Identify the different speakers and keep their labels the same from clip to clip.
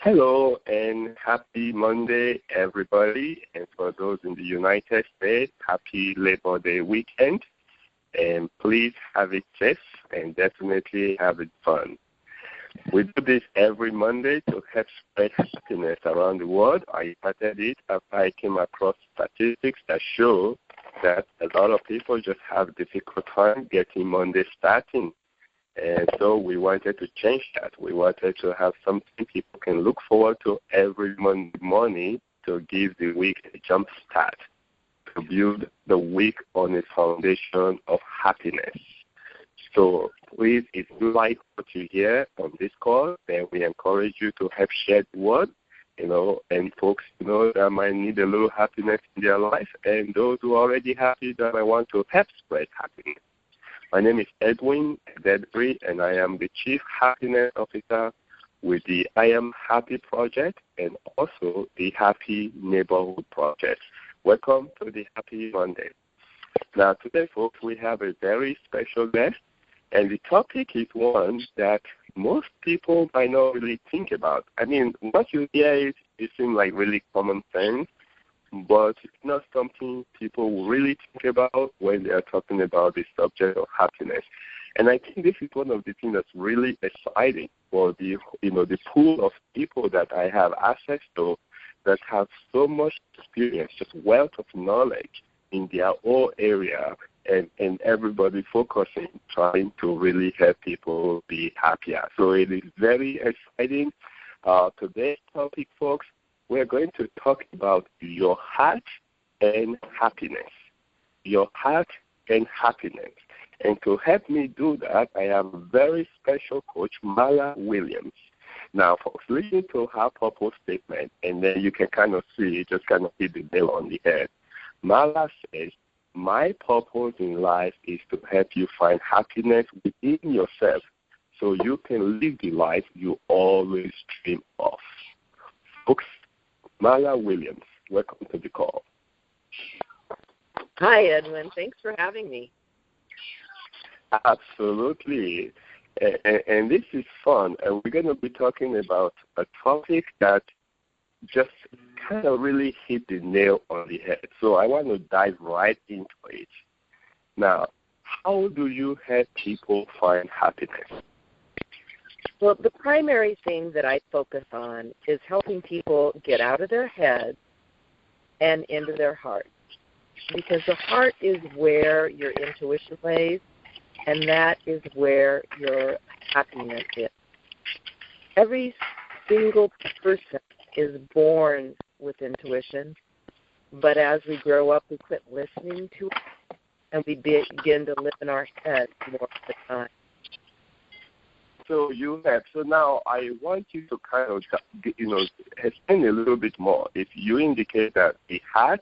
Speaker 1: Hello and happy Monday, everybody. And for those in the United States, happy Labor Day weekend. And please have it safe and definitely have it fun. We do this every Monday to help spread happiness around the world. I started it after I came across statistics that show that a lot of people just have difficult time getting Monday starting. And so we wanted to change that. We wanted to have something people can look forward to every Monday morning to give the week a jump start, to build the week on a foundation of happiness. So please, if you like what you hear on this call, then we encourage you to help share the word, and folks, that might need a little happiness in their life, and those who are already happy that might want to help spread happiness. My name is Edwin Dedbury, and I am the Chief Happiness Officer with the I Am Happy Project and also the Happy Neighborhood Project. Welcome to the Happy Monday. Now, today, folks, we have a very special guest, and the topic is one that most people might not really think about. I mean, once you hear it, it seems like really common sense, but it's not something people will really think about when they are talking about the subject of happiness. And I think this is one of the things that's really exciting for the pool of people that I have access to that have so much experience, just wealth of knowledge in their own area, and everybody focusing, trying to really help people be happier. So it is very exciting. Today's topic, folks, we're going to talk about your heart and happiness. Your heart and happiness. And to help me do that, I have a very special coach, Marla Williams. Now, folks, listen to her purpose statement, and then you can kind of see it, just kind of hit the nail on the head. Marla says, my purpose in life is to help you find happiness within yourself so you can live the life you always dream of. Folks, Marla Williams, welcome to the call.
Speaker 2: Hi, Edwin. Thanks for having me.
Speaker 1: Absolutely. And this is fun. And we're going to be talking about a topic that just kind of really hit the nail on the head. So I want to dive right into it. Now, how do you help people find happiness?
Speaker 2: Well, the primary thing that I focus on is helping people get out of their heads and into their heart. Because the heart is where your intuition lays, and that is where your happiness is. Every single person is born with intuition, but as we grow up, we quit listening to it, and we begin to live in our heads more of the time.
Speaker 1: So now I want you to kind of, explain a little bit more. If you indicate that the heart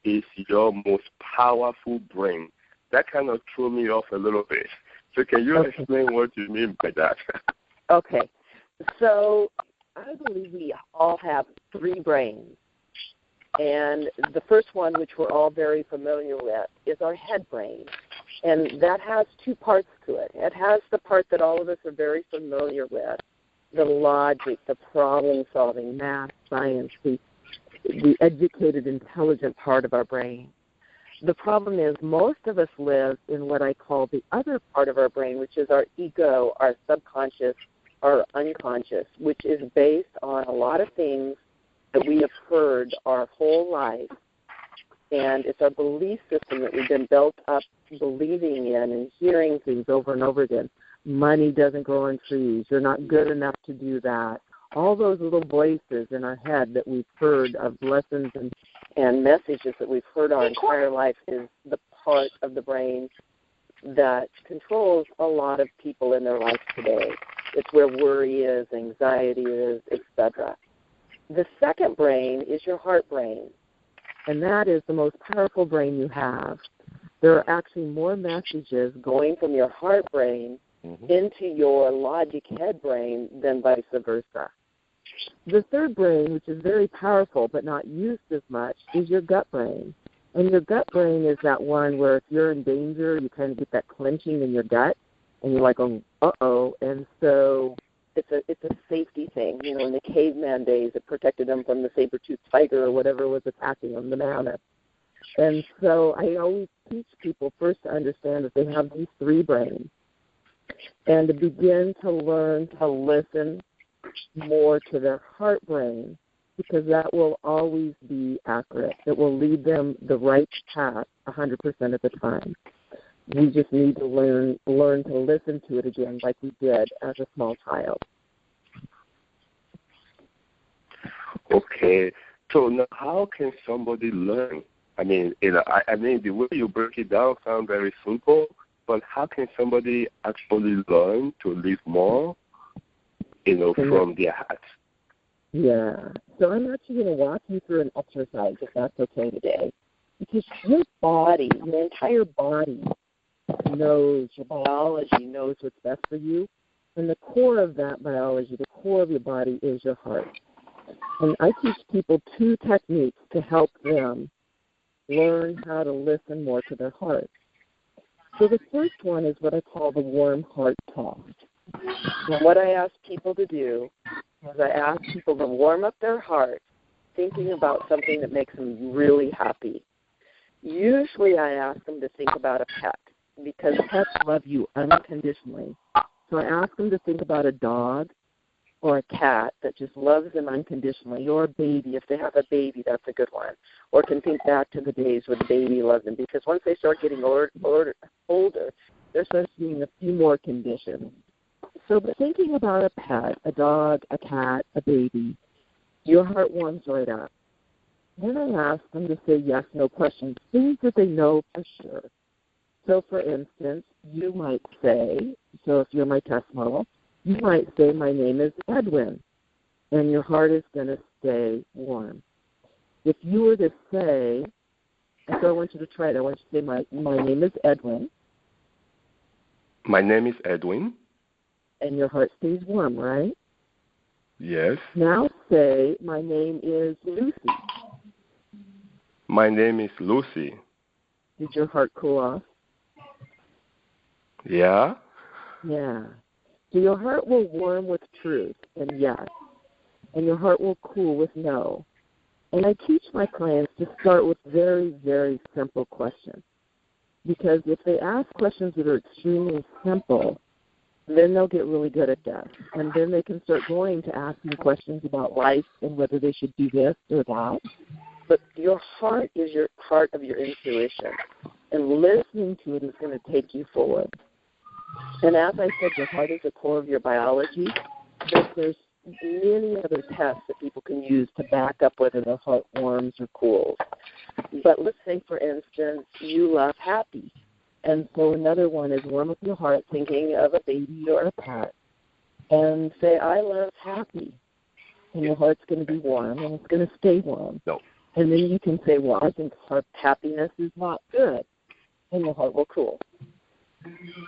Speaker 1: is your most powerful brain, that kind of threw me off a little bit. So can you explain what you mean by that?
Speaker 2: Okay. So I believe we all have three brains. And the first one, which we're all very familiar with, is our head brain. And that has two parts to it. It has the part that all of us are very familiar with, the logic, the problem-solving, math, science, the educated, intelligent part of our brain. The problem is most of us live in what I call the other part of our brain, which is our ego, our subconscious, our unconscious, which is based on a lot of things that we have heard our whole life. And it's our belief system that we've been built up believing in and hearing things over and over again. Money doesn't grow on trees. You're not good enough to do that. All those little voices in our head that we've heard of lessons and messages that we've heard our entire life is the part of the brain that controls a lot of people in their life today. It's where worry is, anxiety is, etc. The second brain is your heart brain, and that is the most powerful brain you have. There are actually more messages going from your heart brain into your logic head brain than vice versa. The third brain, which is very powerful but not used as much, is your gut brain. And your gut brain is that one where if you're in danger, you kind of get that clenching in your gut, and you're like, oh, uh-oh. And so it's a safety thing. You know, in the caveman days, it protected them from the saber-toothed tiger or whatever was attacking them, the mammoth. And so I always teach people first to understand that they have these three brains and to begin to learn to listen more to their heart brain, because that will always be accurate. It will lead them the right path 100% of the time. We just need to learn to listen to it again like we did as a small child.
Speaker 1: Okay. So now how can somebody learn? I mean, the way you break it down sounds very simple, but how can somebody actually learn to live more, from their heart?
Speaker 2: Yeah. So I'm actually going to walk you through an exercise, if that's okay today, because your body, your entire body knows, your biology knows what's best for you, and the core of that biology, the core of your body is your heart. And I teach people two techniques to help them learn how to listen more to their heart. So the first one is what I call the warm heart talk. And what I ask people to do is I ask people to warm up their heart thinking about something that makes them really happy. Usually I ask them to think about a pet, because pets love you unconditionally. So I ask them to think about a dog or a cat that just loves them unconditionally, or a baby. If they have a baby, that's a good one. Or can think back to the days when the baby loved them, because once they start getting older, there starts being a few more conditions. So but thinking about a pet, a dog, a cat, a baby, your heart warms right up. Then I ask them to say yes, no questions, things that they know for sure. So, for instance, you might say, so if you're my test model, you might say, my name is Edwin, and your heart is going to stay warm. If you were to say, and so I want you to try it, I want you to say, my name is Edwin.
Speaker 1: My name is Edwin.
Speaker 2: And your heart stays warm, right?
Speaker 1: Yes.
Speaker 2: Now say, my name is Lucy.
Speaker 1: My name is Lucy.
Speaker 2: Did your heart cool off?
Speaker 1: Yeah.
Speaker 2: Yeah. So your heart will warm with truth and yes, and your heart will cool with no. And I teach my clients to start with very, very simple questions, because if they ask questions that are extremely simple, then they'll get really good at that. And then they can start going to asking questions about life and whether they should do this or that. But your heart is your part of your intuition, and listening to it is going to take you forward. And as I said, your heart is the core of your biology. There's many other tests that people can use to back up whether their heart warms or cools. But let's say, for instance, you love happy. And so another one is warm up your heart thinking of a baby or a pet. And say, I love happy. And your heart's going to be warm, and it's going to stay warm.
Speaker 1: No.
Speaker 2: And then you can say, well, I think happiness is not good. And your heart will cool.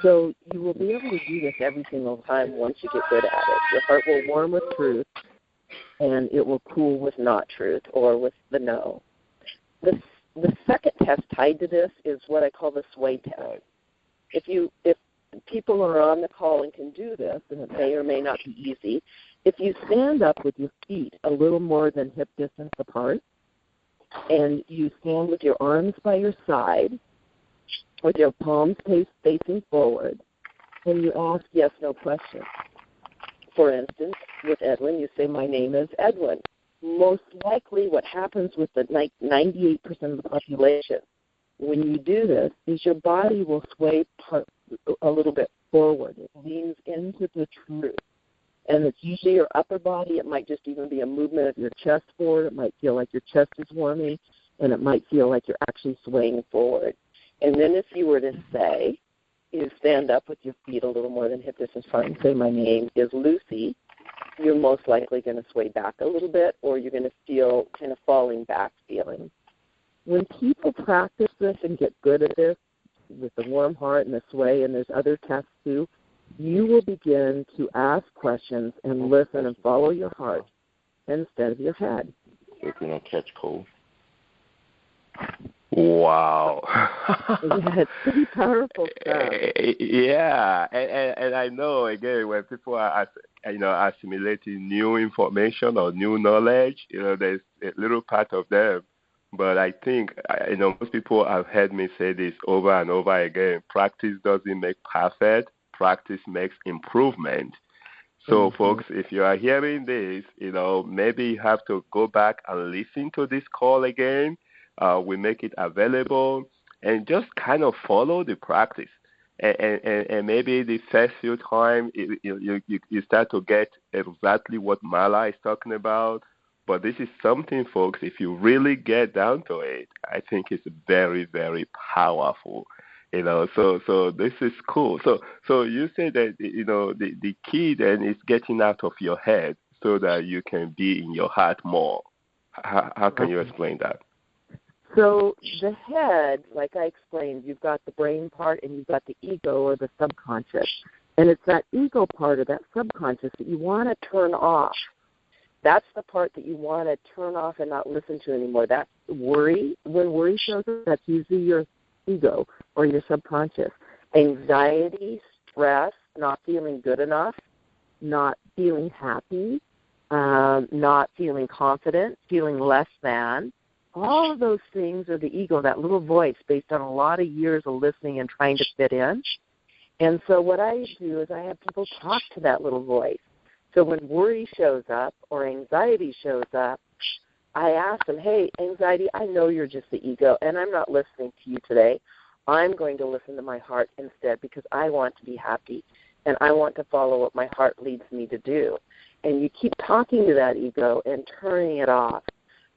Speaker 2: So you will be able to do this every single time once you get good at it. Your heart will warm with truth, and it will cool with not truth or with the no. The second test tied to this is what I call the sway test. If people are on the call and can do this, and it may or may not be easy, if you stand up with your feet a little more than hip distance apart, and you stand with your arms by your side, with your palms facing forward, and you ask yes, no questions. For instance, with Edwin, you say, my name is Edwin. Most likely what happens with the 98% of the population when you do this is your body will sway a little bit forward. It leans into the truth. And it's usually your upper body. It might just even be a movement of your chest forward. It might feel like your chest is warming, and it might feel like you're actually swaying forward. And then if you were to say, you stand up with your feet a little more than hip distance apart and say, my name is Lucy, you're most likely going to sway back a little bit, or you're going to feel kind of falling back feeling. When people practice this and get good at this, with the warm heart and the sway, and there's other tests too, you will begin to ask questions and listen and follow your heart instead of your head.
Speaker 1: So you don't catch cold. Wow.
Speaker 2: Yeah, it's pretty powerful stuff.
Speaker 1: Yeah, and I know, again, when people are assimilating new information or new knowledge, there's a little part of them. But I think, most people have heard me say this over and over again. Practice doesn't make perfect. Practice makes improvement. So, folks, if you are hearing this, maybe you have to go back and listen to this call again. We make it available and just kind of follow the practice. And maybe the first few times you start to get exactly what Marla is talking about. But this is something, folks, if you really get down to it, I think it's very, very powerful. So this is cool. So you say that, the key then is getting out of your head so that you can be in your heart more. How can you explain that?
Speaker 2: So the head, like I explained, you've got the brain part and you've got the ego or the subconscious. And it's that ego part or that subconscious that you want to turn off. That's the part that you want to turn off and not listen to anymore. That's worry. When worry shows up, that's usually your ego or your subconscious. Anxiety, stress, not feeling good enough, not feeling happy, not feeling confident, feeling less than. All of those things are the ego, that little voice based on a lot of years of listening and trying to fit in. And so what I do is I have people talk to that little voice. So when worry shows up or anxiety shows up, I ask them, hey, anxiety, I know you're just the ego, and I'm not listening to you today. I'm going to listen to my heart instead because I want to be happy, and I want to follow what my heart leads me to do. And you keep talking to that ego and turning it off.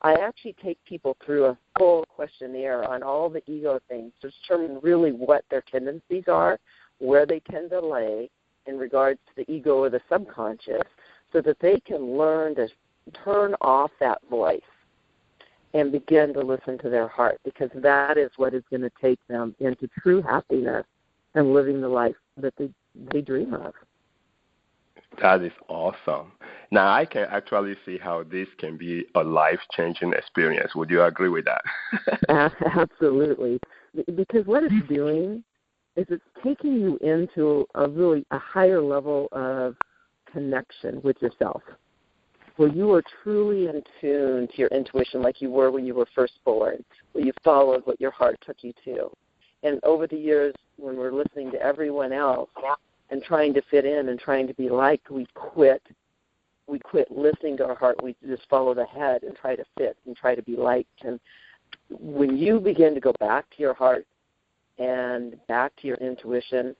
Speaker 2: I actually take people through a full questionnaire on all the ego things to determine really what their tendencies are, where they tend to lay in regards to the ego or the subconscious, so that they can learn to turn off that voice and begin to listen to their heart, because that is what is going to take them into true happiness and living the life that they dream of.
Speaker 1: That is awesome. Now, I can actually see how this can be a life-changing experience. Would you agree with that?
Speaker 2: Absolutely. Because what it's doing is it's taking you into a higher level of connection with yourself, where you are truly in tune to your intuition like you were when you were first born, where you followed what your heart took you to. And over the years, when we're listening to everyone else and trying to fit in and trying to be liked, we quit listening to our heart. We just follow the head and try to fit and try to be liked. And when you begin to go back to your heart and back to your intuition,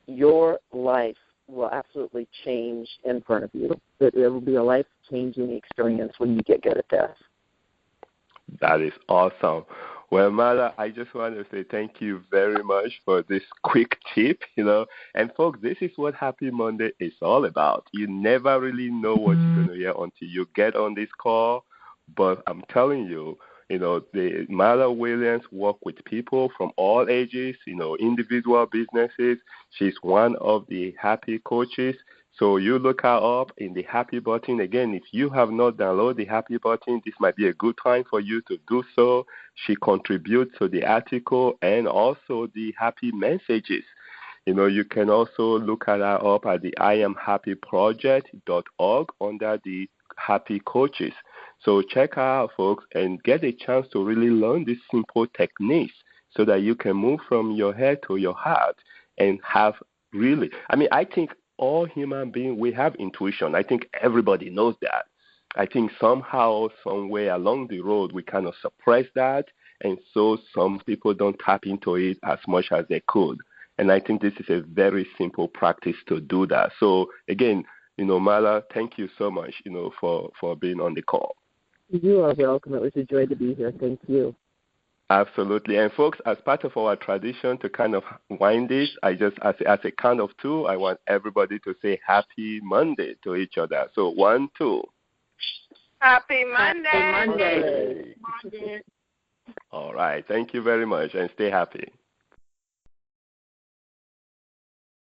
Speaker 2: your life will absolutely change in front of you. It will be a life-changing experience when you get good at this.
Speaker 1: That is awesome. Well, Marla, I just want to say thank you very much for this quick tip, And, folks, this is what Happy Monday is all about. You never really know what you're going to hear until you get on this call. But I'm telling you, the Marla Williams work with people from all ages, individual businesses. She's one of the happy coaches. So you look her up in the happy button. Again, if you have not downloaded the happy button, this might be a good time for you to do so. She contributes to the article and also the happy messages. You can also look at her up at the IamHappyProject.org under the happy coaches. So check her out, folks, and get a chance to really learn these simple techniques so that you can move from your head to your heart and have really, I think all human beings, we have intuition. I think everybody knows that. I think somehow, somewhere along the road, we kind of suppress that, and so some people don't tap into it as much as they could. And I think this is a very simple practice to do that. So, again, Marla, thank you so much, for being on the call.
Speaker 2: You are welcome. It was a joy to be here. Thank you.
Speaker 1: Absolutely. And, folks, as part of our tradition to kind of wind this, I just, as a count of two, I want everybody to say Happy Monday to each other. So 1, 2.
Speaker 3: Happy Monday.
Speaker 2: Happy Monday.
Speaker 1: All right. Thank you very much, and stay happy.